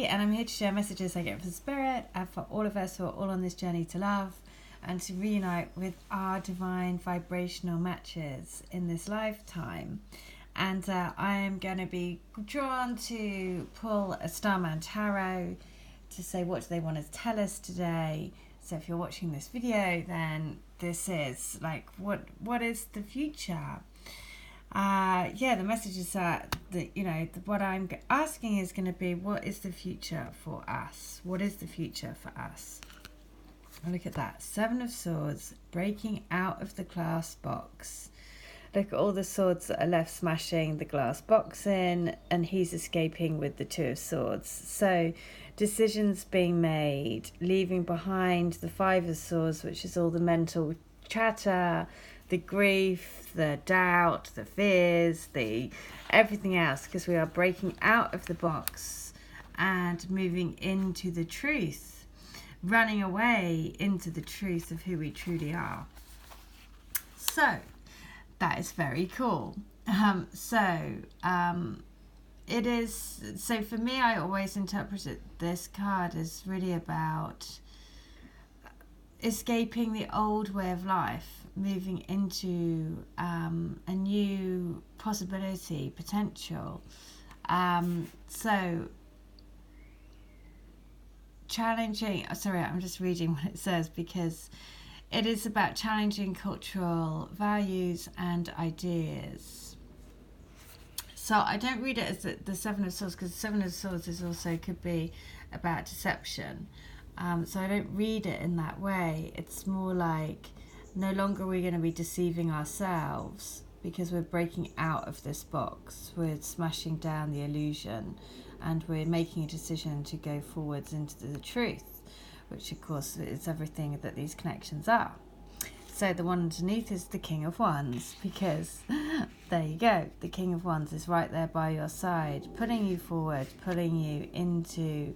Nikki, and I'm here to share messages I get from Spirit and for all of us who are all on this journey to love and to reunite with our divine vibrational matches in this lifetime. And I am going to be drawn to pull a Starman tarot to say what do they want to tell us today. So if you're watching this video, then this is like, what is the future? The message is that what I'm asking is going to be, what is the future for us? What is the future for us? And look at that, 7 of Swords breaking out of the glass box. Look at all the swords that are left smashing the glass box in, and he's escaping with the 2 of Swords. So decisions being made, leaving behind the 5 of Swords, which is all the mental chatter, the grief, the doubt, the fears, the everything else, because we are breaking out of the box and moving into the truth, running away into the truth of who we truly are. So that is very cool. It is, so for me, I always interpreted this card as really about escaping the old way of life, moving into a new possibility, potential. So challenging, sorry, I'm just reading what it says, because it is about challenging cultural values and ideas. So I don't read it as the 7 of Swords, because the 7 of Swords is also could be about deception. So I don't read it in that way. It's more like no longer are we going to be deceiving ourselves, because we're breaking out of this box. We're smashing down the illusion, and we're making a decision to go forwards into the truth, which of course is everything that these connections are. So the one underneath is the King of Wands, because there you go, the King of Wands is right there by your side, pulling you forward, pulling you into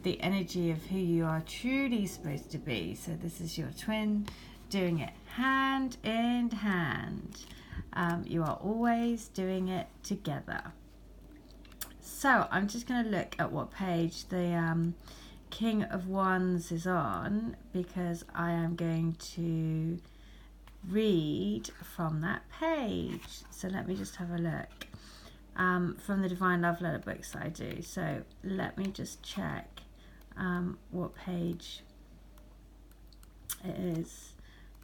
the energy of who you are truly supposed to be. So this is your twin doing it hand in hand. You are always doing it together. So I'm just going to look at what page the King of Wands is on, because I am going to read from that page. So let me just have a look from the Divine Love Letter books that I do. So let me just check what page it is,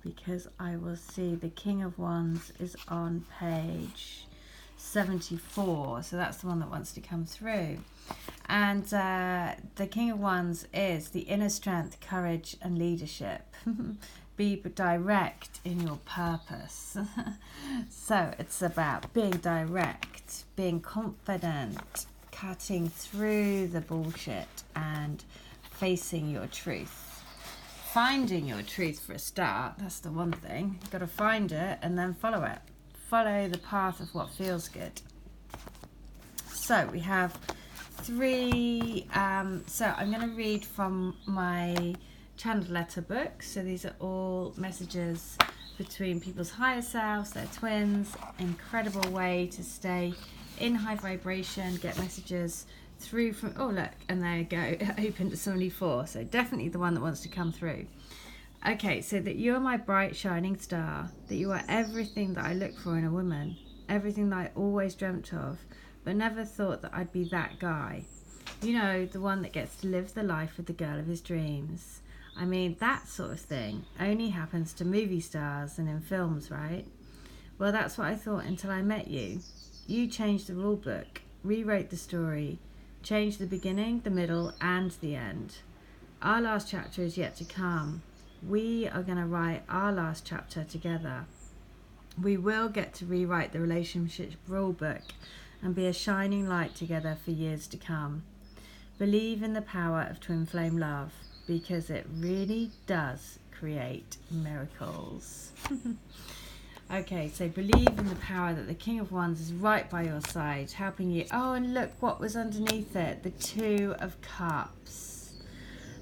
because I will see the King of Wands is on page 74, so that's the one that wants to come through. And the King of Wands is the inner strength, courage and leadership. Be direct in your purpose. So it's about being direct, being confident, cutting through the bullshit and facing your truth. Finding your truth for a start, that's the one thing. You've got to find it and then follow it. Follow the path of what feels good. So we have 3, so I'm going to read from my channeled letter book. So these are all messages between people's higher selves, their twins. Incredible way to stay in high vibration, get messages through from, oh look, and there you go, it opened at 74, so definitely the one that wants to come through. Okay, so that you are my bright shining star, that you are everything that I look for in a woman, everything that I always dreamt of, but never thought that I'd be that guy. You know, the one that gets to live the life with the girl of his dreams. I mean, that sort of thing only happens to movie stars and in films, right? Well, that's what I thought until I met you. You changed the rule book, rewrote the story, changed the beginning, the middle, and the end. Our last chapter is yet to come. We are going to write our last chapter together. We will get to rewrite the relationship rule book and be a shining light together for years to come. Believe in the power of twin flame love, because it really does create miracles. Okay, so believe in the power that the King of Wands is right by your side, helping you. Oh, and look what was underneath it, the 2 of Cups.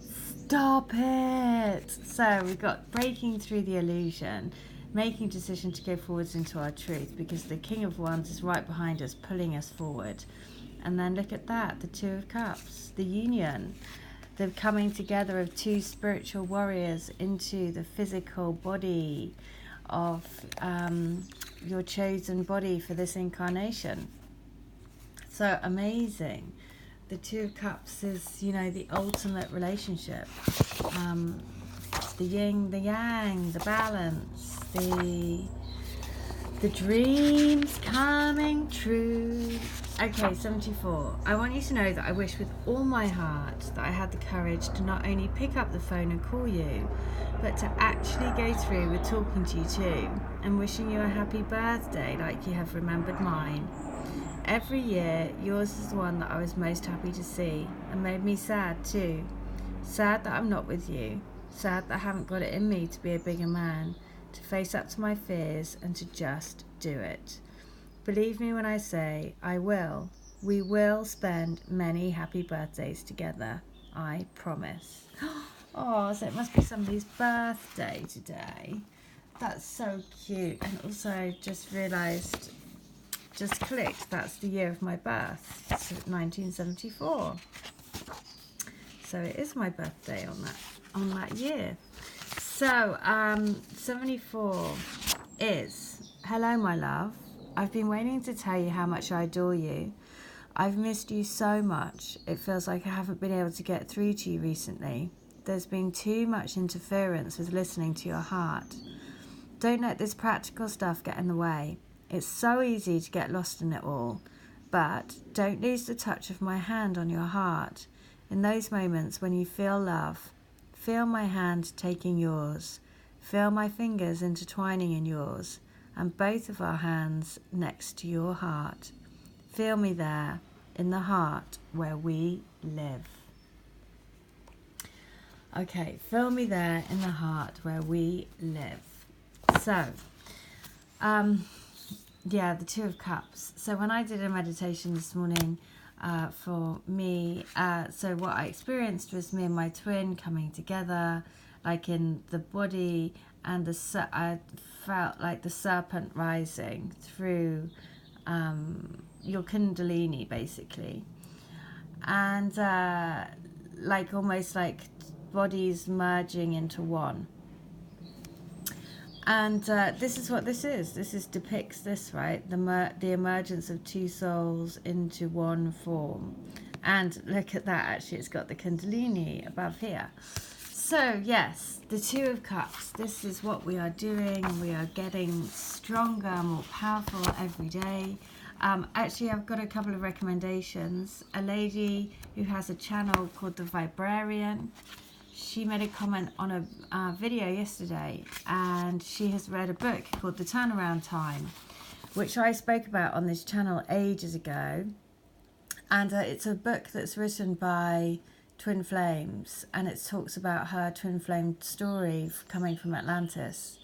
Stop it! So we've got breaking through the illusion, making a decision to go forwards into our truth, because the King of Wands is right behind us, pulling us forward. And then look at that, the Two of Cups, the union, the coming together of two spiritual warriors into the physical body of your chosen body for this incarnation. So amazing. The Two of Cups is, you know, the ultimate relationship. The yin, the yang, the balance, the dreams coming true. Okay, 74. I want you to know that I wish with all my heart that I had the courage to not only pick up the phone and call you, but to actually go through with talking to you too, and wishing you a happy birthday like you have remembered mine. Every year, yours is the one that I was most happy to see, and made me sad too. Sad that I'm not with you. Sad that I haven't got it in me to be a bigger man, to face up to my fears and to just do it. Believe me when I say I will. We will spend many happy birthdays together. I promise. Oh, so it must be somebody's birthday today. That's so cute. And also just realised, just clicked, that's the year of my birth. It's 1974. So it is my birthday on that year. So 74 is, hello my love. I've been waiting to tell you how much I adore you. I've missed you so much. It feels like I haven't been able to get through to you recently. There's been too much interference with listening to your heart. Don't let this practical stuff get in the way. It's so easy to get lost in it all. But don't lose the touch of my hand on your heart. In those moments when you feel love, feel my hand taking yours. Feel my fingers intertwining in yours, and both of our hands next to your heart. Feel me there, in the heart where we live. Okay, feel me there in the heart where we live. So, yeah, the Two of Cups. So when I did a meditation this morning for me, so what I experienced was me and my twin coming together, like in the body, and I felt like the serpent rising through your kundalini, basically, and like almost like bodies merging into one. And this is what this is. This depicts this, right? The emergence of two souls into one form. And look at that, actually, it's got the Kundalini above here. So, yes, the Two of Cups. This is what we are doing. We are getting stronger, more powerful every day. Actually, I've got a couple of recommendations. A lady who has a channel called The Vibrarian. She made a comment on a video yesterday, and she has read a book called The Turnaround Time, which I spoke about on this channel ages ago. And it's a book that's written by twin flames, and it talks about her twin flame story coming from Atlantis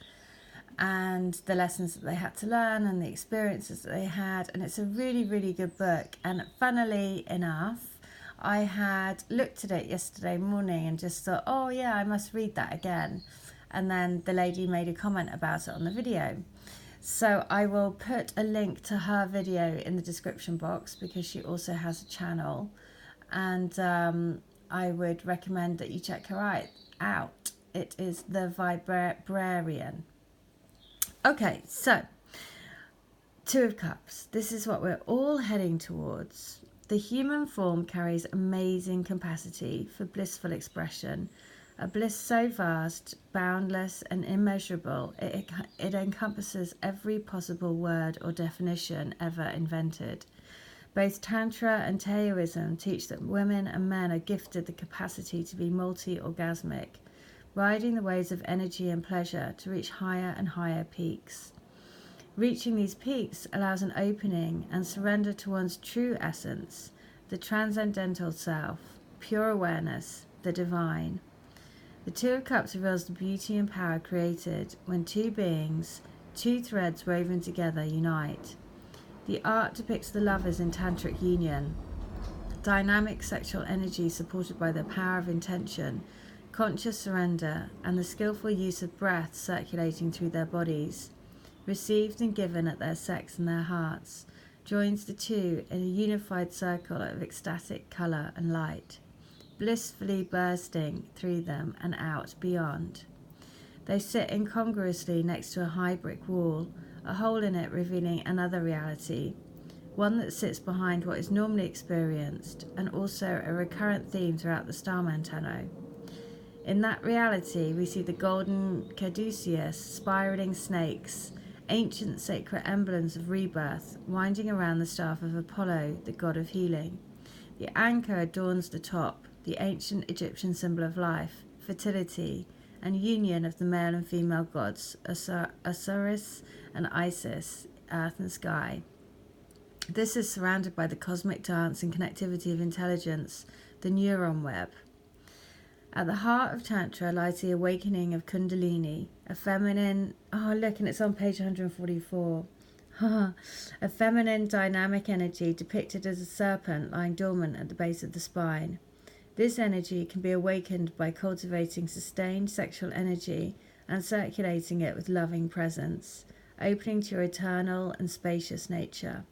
and the lessons that they had to learn and the experiences that they had. And it's a really, really good book. And funnily enough, I had looked at it yesterday morning and just thought, oh yeah, I must read that again. And then the lady made a comment about it on the video. So I will put a link to her video in the description box, because she also has a channel. And I would recommend that you check her out. It is The Vibrarian. Okay, so Two of Cups. This is what we're all heading towards. The human form carries amazing capacity for blissful expression, a bliss so vast, boundless and immeasurable, it encompasses every possible word or definition ever invented. Both Tantra and Taoism teach that women and men are gifted the capacity to be multi-orgasmic, riding the waves of energy and pleasure to reach higher and higher peaks. Reaching these peaks allows an opening and surrender to one's true essence, the transcendental self, pure awareness, the divine. The Two of Cups reveals the beauty and power created when two beings, two threads woven together, unite. The art depicts the lovers in tantric union, dynamic sexual energy supported by the power of intention, conscious surrender, and the skillful use of breath circulating through their bodies, received and given at their sex and their hearts, joins the two in a unified circle of ecstatic colour and light, blissfully bursting through them and out beyond. They sit incongruously next to a high brick wall, a hole in it revealing another reality, one that sits behind what is normally experienced, and also a recurrent theme throughout the Starman Tanno. In that reality, we see the golden caduceus, spiraling snakes, ancient sacred emblems of rebirth, winding around the staff of Apollo, the god of healing. The anchor adorns the top, the ancient Egyptian symbol of life, fertility, and union of the male and female gods, Osiris and Isis, earth and sky. This is surrounded by the cosmic dance and connectivity of intelligence, the neuron web. At the heart of Tantra lies the awakening of Kundalini, a feminine... Oh, look, and it's on page 144. A feminine dynamic energy depicted as a serpent lying dormant at the base of the spine. This energy can be awakened by cultivating sustained sexual energy and circulating it with loving presence, opening to your eternal and spacious nature.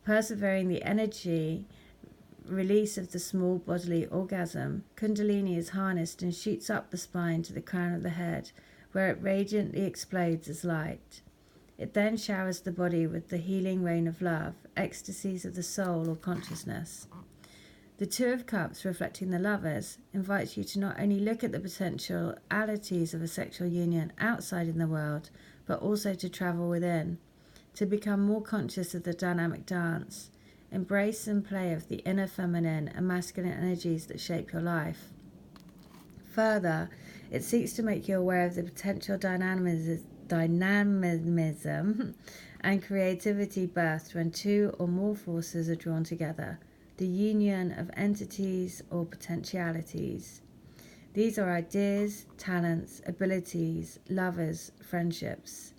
Persevering the energy release of the small bodily orgasm, Kundalini is harnessed and shoots up the spine to the crown of the head, where it radiantly explodes as light. It then showers the body with the healing rain of love, ecstasies of the soul or consciousness. The Two of Cups, reflecting the lovers, invites you to not only look at the potentialities of a sexual union outside in the world, but also to travel within, to become more conscious of the dynamic dance, embrace and play of the inner feminine and masculine energies that shape your life. Further, it seeks to make you aware of the potential dynamism and creativity birthed when two or more forces are drawn together, the union of entities or potentialities. These are ideas, talents, abilities, lovers, friendships.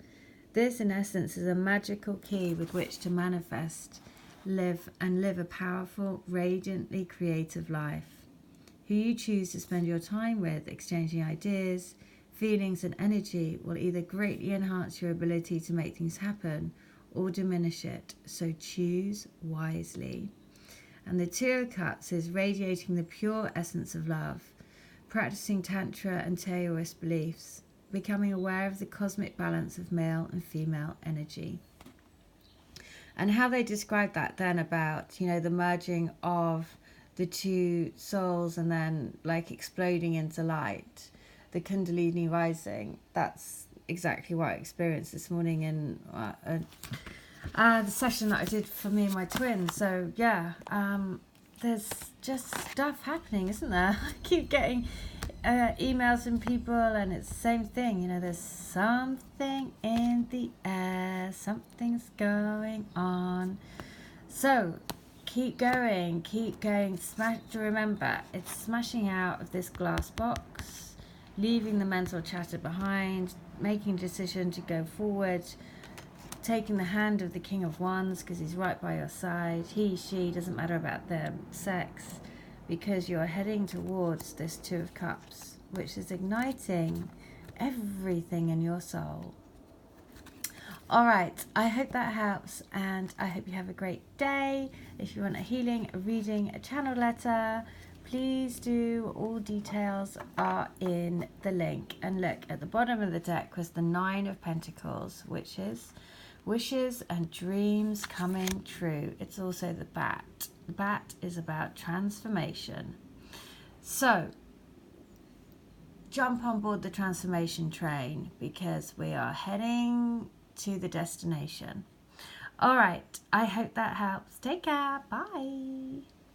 This, in essence, is a magical key with which to manifest, live a powerful, radiantly creative life. Who you choose to spend your time with, exchanging ideas, feelings and energy, will either greatly enhance your ability to make things happen or diminish it, so choose wisely. And the Two of Cups is radiating the pure essence of love, practicing Tantra and Taoist beliefs, becoming aware of the cosmic balance of male and female energy. And how they describe that then about, the merging of the two souls and then like exploding into light, the Kundalini rising. That's exactly what I experienced this morning in the session that I did for me and my twin. So yeah, there's just stuff happening, isn't there? I keep getting emails from people and it's the same thing, there's something in the air, something's going on. So keep going, remember, it's smashing out of this glass box, leaving the mental chatter behind, making a decision to go forward, taking the hand of the King of Wands because he's right by your side. He, she, doesn't matter about their sex, because you're heading towards this Two of Cups, which is igniting everything in your soul. All right, I hope that helps, and I hope you have a great day. If you want a healing, a reading, a channel letter, please do. All details are in the link. And look, at the bottom of the deck was the Nine of Pentacles, which is wishes and dreams coming true. It's also the bat. The bat is about transformation. So jump on board the transformation train because we are heading to the destination. All right, I hope that helps. Take care. Bye.